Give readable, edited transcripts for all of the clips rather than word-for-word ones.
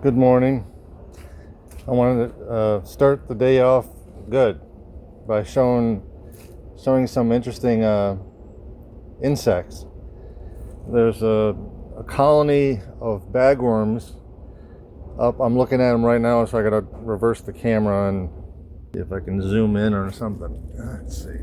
Good morning. I wanted to start the day off good by showing some interesting insects. There's a colony of bagworms up. I'm looking at them right now, so I gotta reverse the camera and see if I can zoom in or something. Let's see.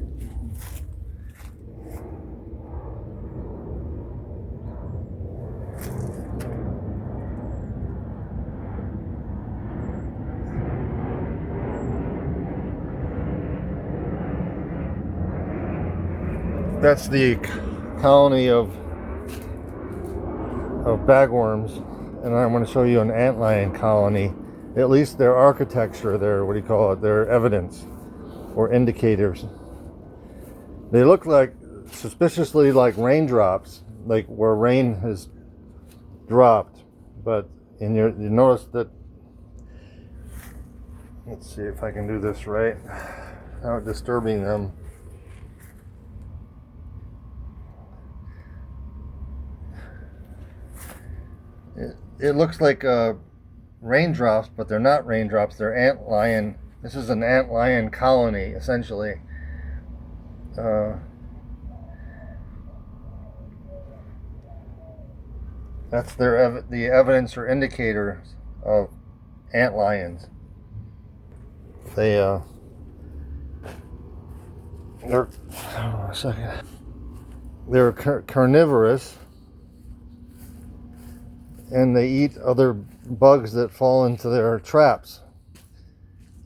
That's the colony of bagworms, and I want to show you an antlion colony. At least their architecture, their, what do you call it, their evidence or indicators. They look like suspiciously like raindrops, like where rain has dropped. But you notice that, let's see if I can do this right, without disturbing them. It looks like raindrops, but they're not raindrops. They're antlion. This is an antlion colony, essentially. That's the evidence or indicators of antlions. They're They're carnivorous, and they eat other bugs that fall into their traps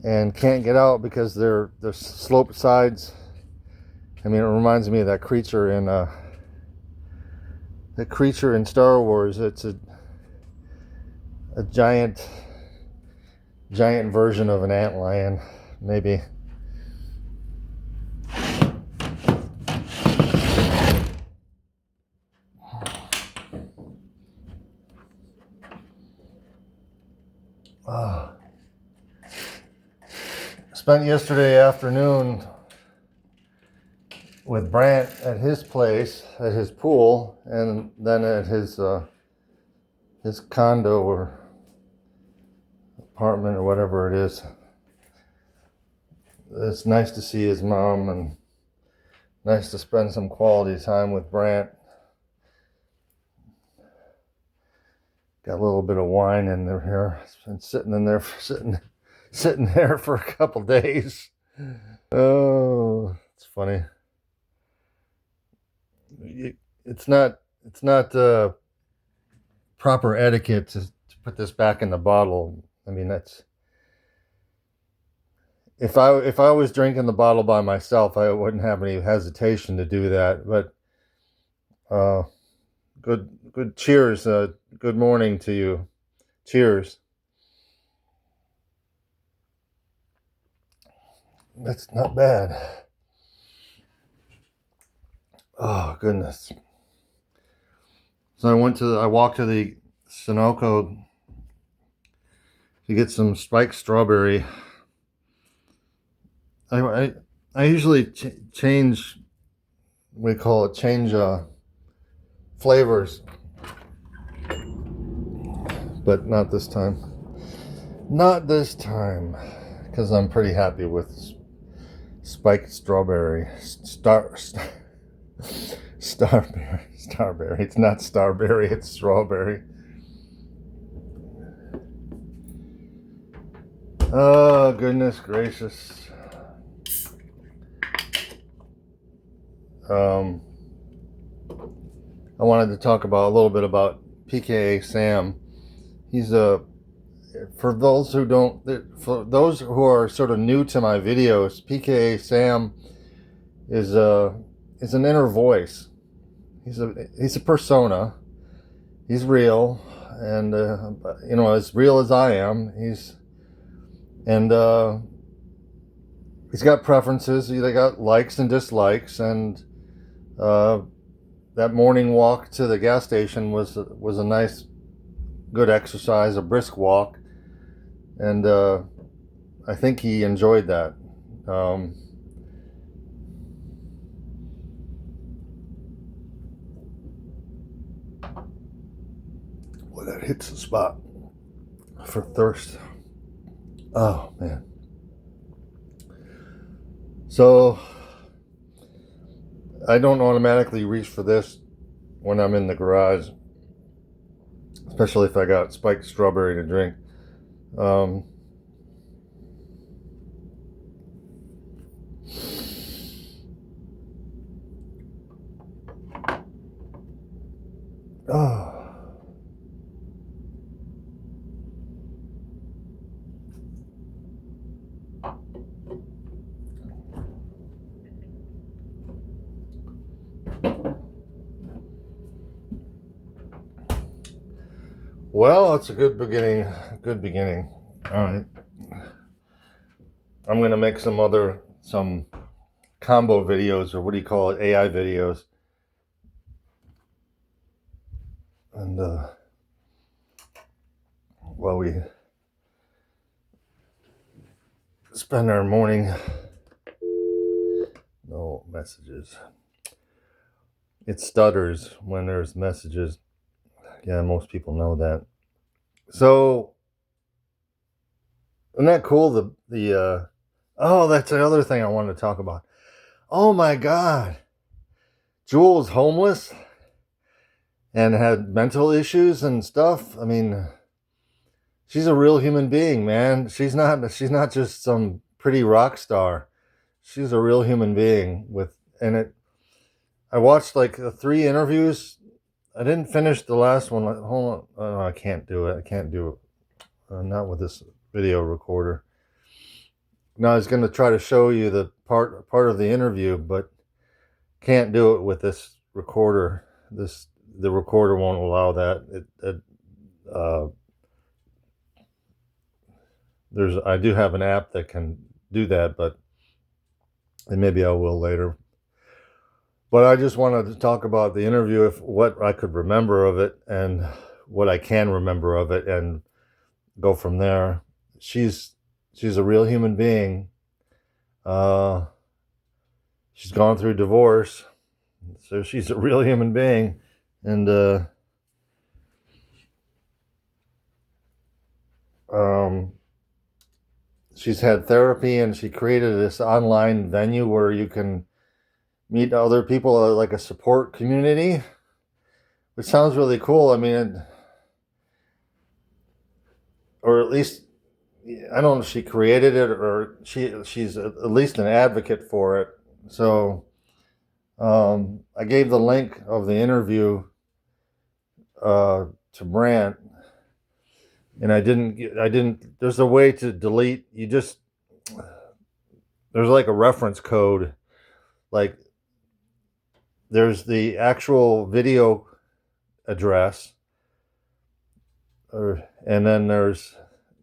and can't get out because they're sloped sides. I mean, it reminds me of that creature in Star Wars. It's a giant version of an antlion, maybe. Spent yesterday afternoon with Brant at his place, at his pool, and then at his condo or apartment or whatever it is. It's nice to see his mom and nice to spend some quality time with Brant. Got a little bit of wine in there here. It's been sitting there for a couple days. Oh, it's funny. It's not proper etiquette to put this back in the bottle. I mean, that's, if I was drinking the bottle by myself, I wouldn't have any hesitation to do that. But good cheers. Good morning to you. Cheers. That's not bad. Oh goodness. So I walked to the Sunoco to get some spiked strawberry. I usually change, we call it change flavors, but not this time. Not this time, because I'm pretty happy with spiked strawberry. Starberry. It's not starberry, it's strawberry. Oh, goodness gracious. I wanted to talk a little bit about PKA Sam. He's for those who are sort of new to my videos, PKA Sam is an inner voice. He's a persona. He's real, and as real as I am. He's got preferences. They got likes and dislikes, and that morning walk to the gas station was a nice, good exercise, a brisk walk, and I think he enjoyed that. Well, that hits the spot. for thirst. Oh man. So I don't automatically reach for this when I'm in the garage, especially if I got spiked strawberry to drink. Um, oh. Well, it's a good beginning. Good beginning. All right. I'm gonna make some combo videos, or what do you call it, AI videos, and while we spend our morning. No messages. It stutters when there's messages. Yeah, most people know that. So, isn't that cool? Oh, that's the other thing I wanted to talk about. Oh my God, Jewel's homeless and had mental issues and stuff. I mean, she's a real human being, man. She's not just some pretty rock star. She's a real human being I watched like 3 interviews. I didn't finish the last one. Hold on. Oh, I can't do it. I can't do it. Not with this video recorder. No, I was going to try to show you the part of the interview, but can't do it with this recorder. The recorder won't allow that. I do have an app that can do that, and maybe I will later. But I just wanted to talk about the interview, what I could remember of it and what I can remember of it, and go from there. She's a real human being. She's gone through divorce, so she's a real human being, and she's had therapy, and she created this online venue where you can meet other people, like a support community, which sounds really cool. I mean, or at least, I don't know if she created it, or she's at least an advocate for it. So I gave the link of the interview to Brant, and I didn't. There's a way to delete. There's like a reference code, like there's the actual video address, and then there's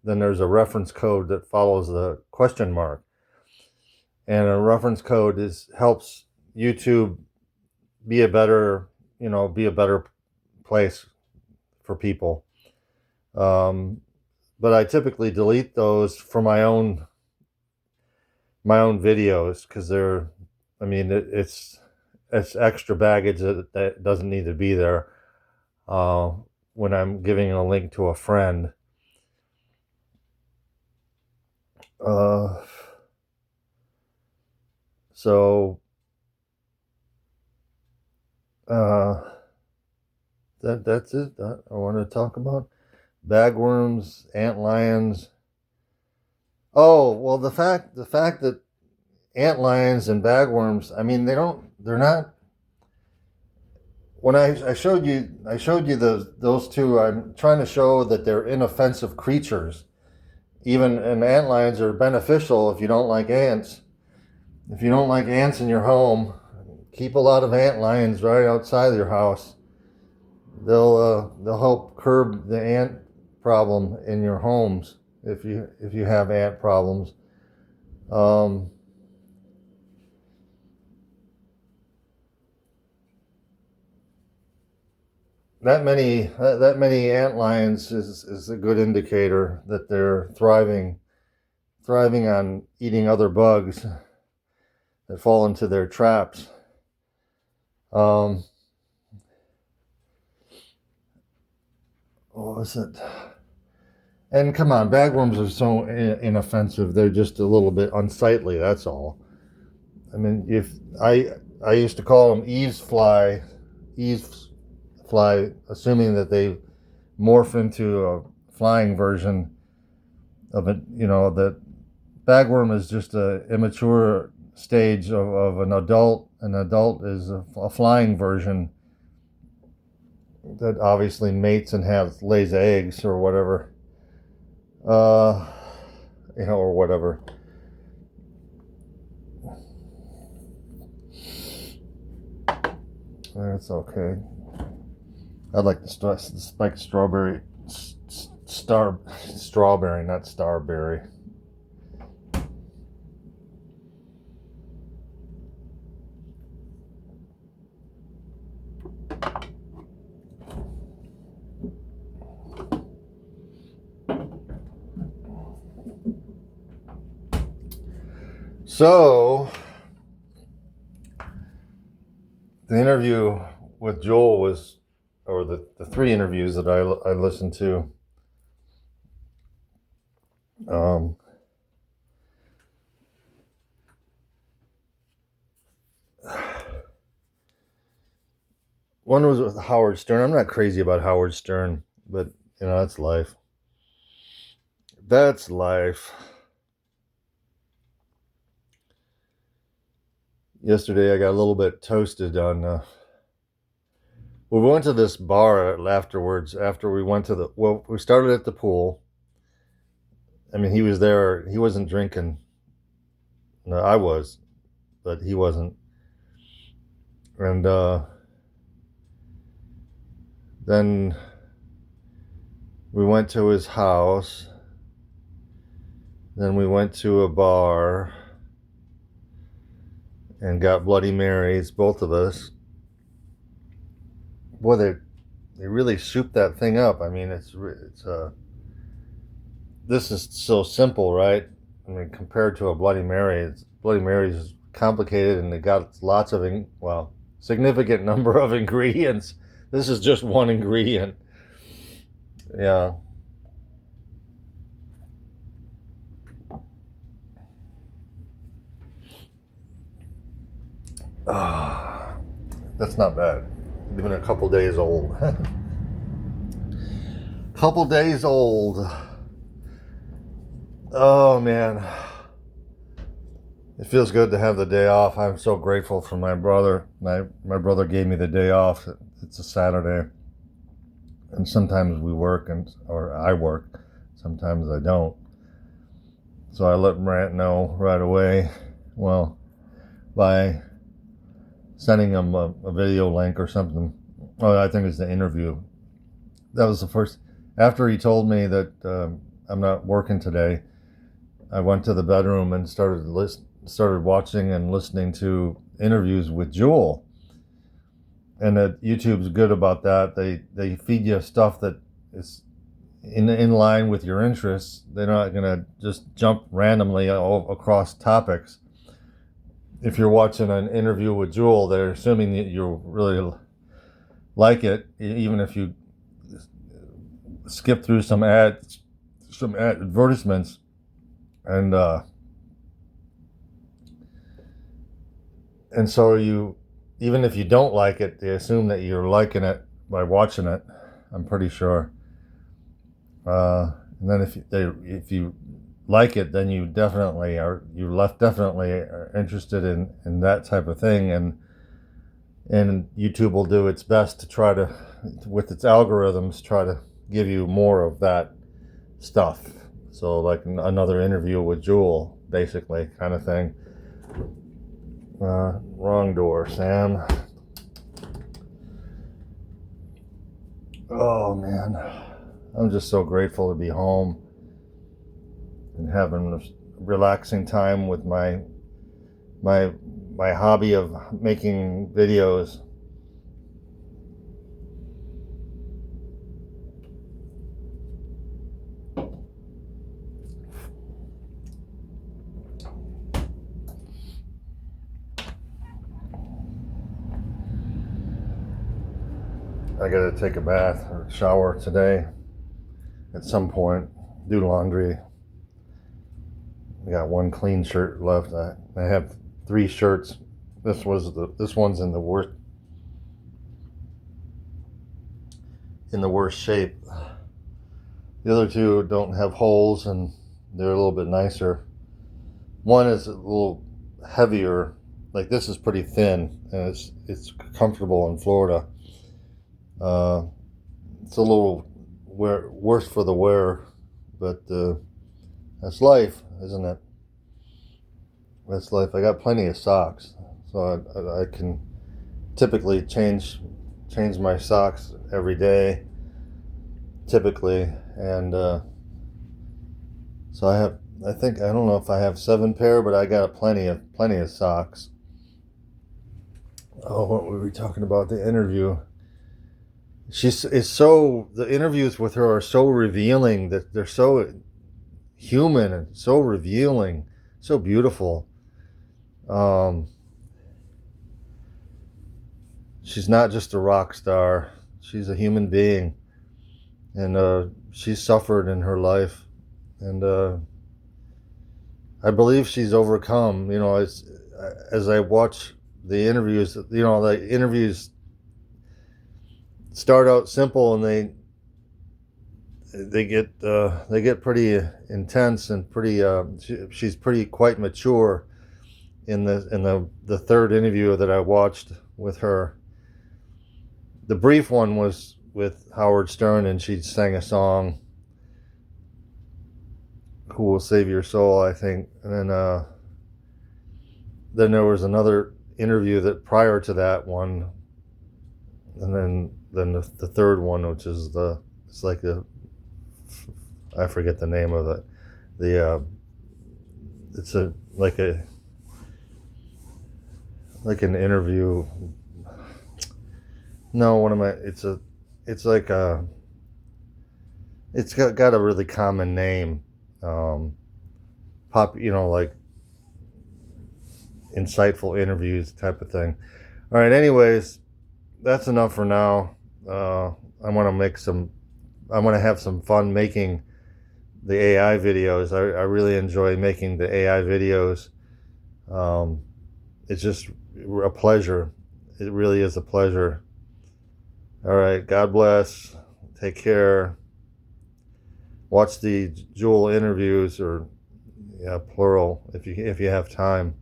a reference code that follows the question mark, and a reference code helps YouTube be a better place for people. But I typically delete those for my own videos, because it's extra baggage that doesn't need to be there when I'm giving a link to a friend. So that's it. I want to talk about bagworms, antlions. Oh, well, the fact that antlions and bagworms, I mean, they're not. When I showed you those two, I'm trying to show that they're inoffensive creatures. And antlions are beneficial if you don't like ants. If you don't like ants in your home, keep a lot of antlions right outside of your house. They'll help curb the ant problem in your homes if you have ant problems. That many ant lions is a good indicator that they're thriving on eating other bugs that fall into their traps. What was it? And come on, bagworms are so inoffensive. They're just a little bit unsightly. That's all. I mean, if I used to call them eaves fly, assuming that they morph into a flying version of it. You know, that bagworm is just a immature stage of an adult. An adult is a flying version that obviously mates and lays eggs or whatever. Or whatever. That's okay. I'd like the spiked strawberry, strawberry, not starberry. So, the interview with Joel was, or the three interviews that I listened to, one was with Howard Stern. I'm not crazy about Howard Stern, but that's life. That's life. Yesterday I got a little bit toasted on. We went to this bar afterwards. After we went to we started at the pool. I mean, he was there. He wasn't drinking. No, I was, but he wasn't. And then we went to his house. Then we went to a bar and got Bloody Marys, both of us. Boy, they really souped that thing up. I mean, this is so simple, right? I mean, compared to a Bloody Mary, Bloody Mary is complicated, and they got lots of significant number of ingredients. This is just one ingredient. Yeah. That's not bad. Even a couple days old. Couple days old. Oh man, it feels good to have the day off. I'm so grateful for my brother. My brother gave me the day off. It's a Saturday, and sometimes we work, or I work. Sometimes I don't. So I let Brant know right away. Well, by sending him a video link or something. Oh, I think it's the interview. That was the first. After he told me that I'm not working today, I went to the bedroom and started watching and listening to interviews with Joel. And that YouTube's good about that. They feed you stuff that is in line with your interests. They're not gonna just jump randomly across topics. If you're watching an interview with Joel, they're assuming that you really like it, even if you skip through some advertisements, and so even if you don't like it, they assume that you're liking it by watching it. I'm pretty sure. And then if you like it, then you definitely are interested in that type of thing, and YouTube will do its best to try to, with its algorithms, try to give you more of that stuff. So like another interview with Joel, basically, kind of thing. Wrong door, Sam. Oh man, I'm just so grateful to be home and having a relaxing time with my hobby of making videos. I gotta take a bath or shower today at some point. do laundry. I got one clean shirt left. I have 3 shirts. This one's in the worst shape. The other 2 don't have holes and they're a little bit nicer. One is a little heavier. Like this is pretty thin and it's comfortable in Florida. It's a little worse for the wear, but that's life, isn't it? That's life. I got plenty of socks, so I can typically change my socks every day, typically, and so I don't know if I have 7 pair, but I got plenty of socks. Oh, what were we talking about? The interview. The interviews with her are so revealing, that they're so human and so revealing, so beautiful. She's not just a rock star. She's a human being, and she's suffered in her life, and I believe she's overcome. As I watch the interviews, the interviews start out simple and they get pretty intense and pretty. She's quite mature in the third interview that I watched with her. The brief one was with Howard Stern, and she sang a song, "Who Will Save Your Soul," I think. And then there was another interview that prior to that one, and then the third one, which is it's like I forget the name of it. It's like an interview. No, what am I? It's like it's got a really common name. Like insightful interviews type of thing. All right. Anyways, that's enough for now. I want to have some fun making the AI videos. I really enjoy making the AI videos. It's just a pleasure. It really is a pleasure. All right. God bless. Take care. Watch the Jewel interviews, or plural, if you have time.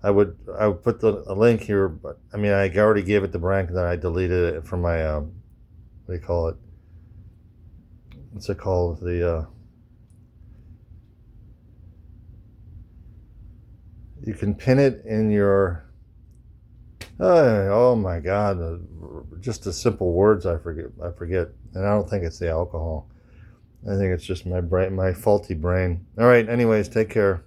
I would put a link here, but I mean, I already gave it to Brank, and then I deleted it from my what do you call it? What's it called? You can pin it in your. Oh my God! Just the simple words I forget, and I don't think it's the alcohol. I think it's just my brain, my faulty brain. All right. Anyways, take care.